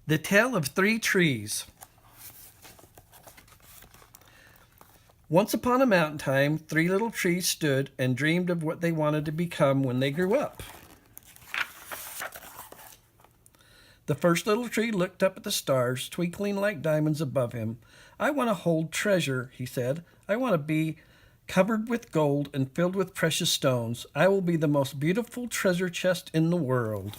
The Tale of Three Trees. Once upon a mountain time, three little trees stood and dreamed of what they wanted to become when they grew up. The first little tree looked up at the stars, twinkling like diamonds above him. I want to hold treasure, he said. I want to be covered with gold and filled with precious stones. I will be the most beautiful treasure chest in the world.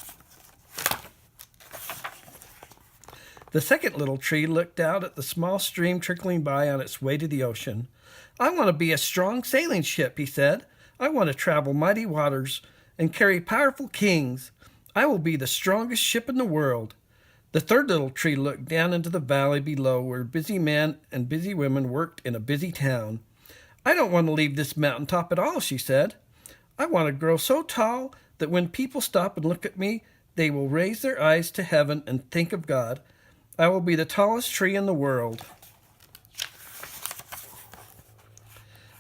The second little tree looked out at the small stream trickling by on its way to the ocean. I want to be a strong sailing ship, he said. I want to travel mighty waters and carry powerful kings. I will be the strongest ship in the world. The third little tree looked down into the valley below where busy men and busy women worked in a busy town. I don't want to leave this mountaintop at all, she said. I want to grow so tall that when people stop and look at me, they will raise their eyes to heaven and think of God. I will be the tallest tree in the world.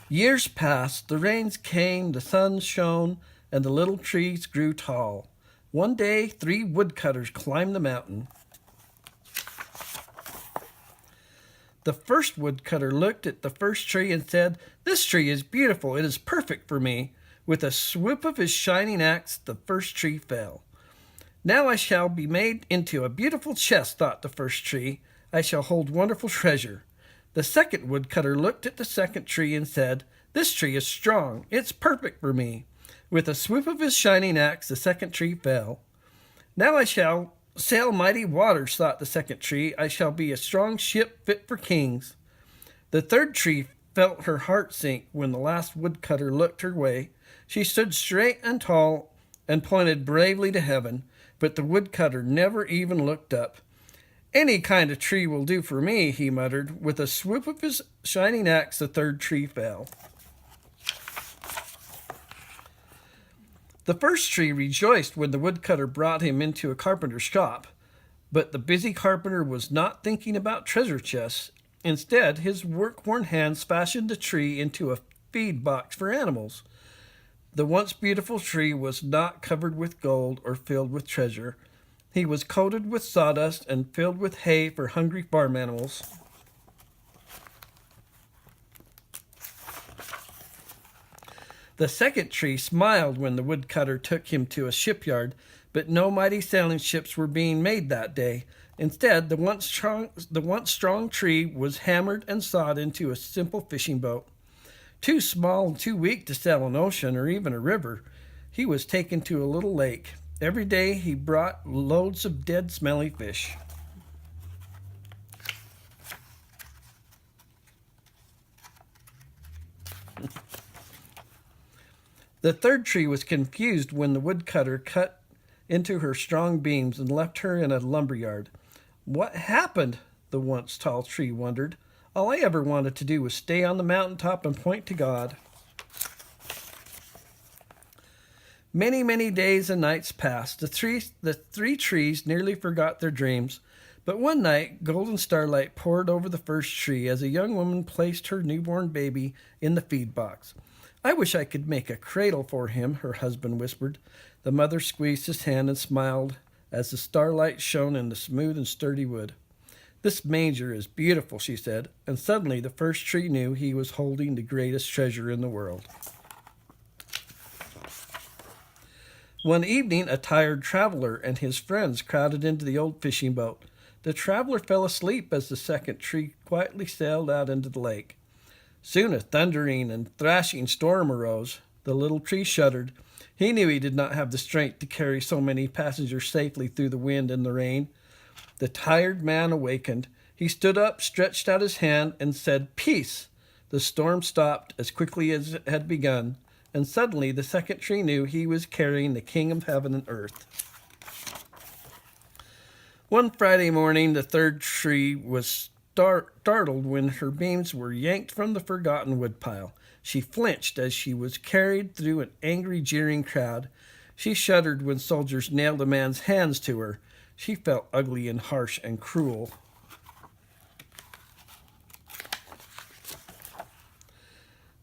Years passed, the rains came, the sun shone, and the little trees grew tall. One day, three woodcutters climbed the mountain. The first woodcutter looked at the first tree and said, "This tree is beautiful. It is perfect for me." With a swoop of his shining axe, the first tree fell. Now I shall be made into a beautiful chest, thought the first tree. I shall hold wonderful treasure. The second woodcutter looked at the second tree and said, "This tree is strong. It's perfect for me." With a swoop of his shining axe, the second tree fell. Now I shall sail mighty waters, thought the second tree. I shall be a strong ship fit for kings. The third tree felt her heart sink when the last woodcutter looked her way. She stood straight and tall and pointed bravely to heaven, but the woodcutter never even looked up. "Any kind of tree will do for me," he muttered. With a swoop of his shining axe, the third tree fell. The first tree rejoiced when the woodcutter brought him into a carpenter's shop, but the busy carpenter was not thinking about treasure chests. Instead, his work-worn hands fashioned the tree into a feed box for animals. The once beautiful tree was not covered with gold or filled with treasure. He was coated with sawdust and filled with hay for hungry farm animals. The second tree smiled when the woodcutter took him to a shipyard, but no mighty sailing ships were being made that day. Instead, the once strong tree was hammered and sawed into a simple fishing boat. Too small and too weak to sail an ocean or even a river, he was taken to a little lake. Every day he brought loads of dead, smelly fish. The third tree was confused when the woodcutter cut into her strong beams and left her in a lumberyard. What happened? The once tall tree wondered. All I ever wanted to do was stay on the mountaintop and point to God. Many, many days and nights passed. The three trees nearly forgot their dreams. But one night, golden starlight poured over the first tree as a young woman placed her newborn baby in the feed box. "I wish I could make a cradle for him," her husband whispered. The mother squeezed his hand and smiled as the starlight shone in the smooth and sturdy wood. "This manger is beautiful," she said, and suddenly the first tree knew he was holding the greatest treasure in the world. One evening, a tired traveler and his friends crowded into the old fishing boat. The traveler fell asleep as the second tree quietly sailed out into the lake. Soon a thundering and thrashing storm arose. The little tree shuddered. He knew he did not have the strength to carry so many passengers safely through the wind and the rain. The tired man awakened. He stood up, stretched out his hand, and said, "Peace!" The storm stopped as quickly as it had begun, and suddenly the second tree knew he was carrying the King of heaven and earth. One Friday morning, the third tree was startled when her beams were yanked from the forgotten woodpile. She flinched as she was carried through an angry, jeering crowd. She shuddered when soldiers nailed a man's hands to her. She felt ugly and harsh and cruel.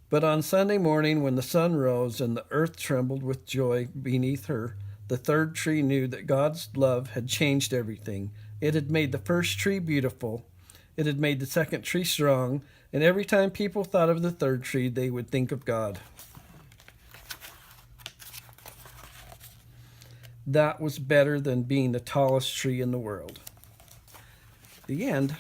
But on Sunday morning, when the sun rose and the earth trembled with joy beneath her, the third tree knew that God's love had changed everything. It had made the first tree beautiful. It had made the second tree strong. And every time people thought of the third tree, they would think of God. That was better than being the tallest tree in the world. The end.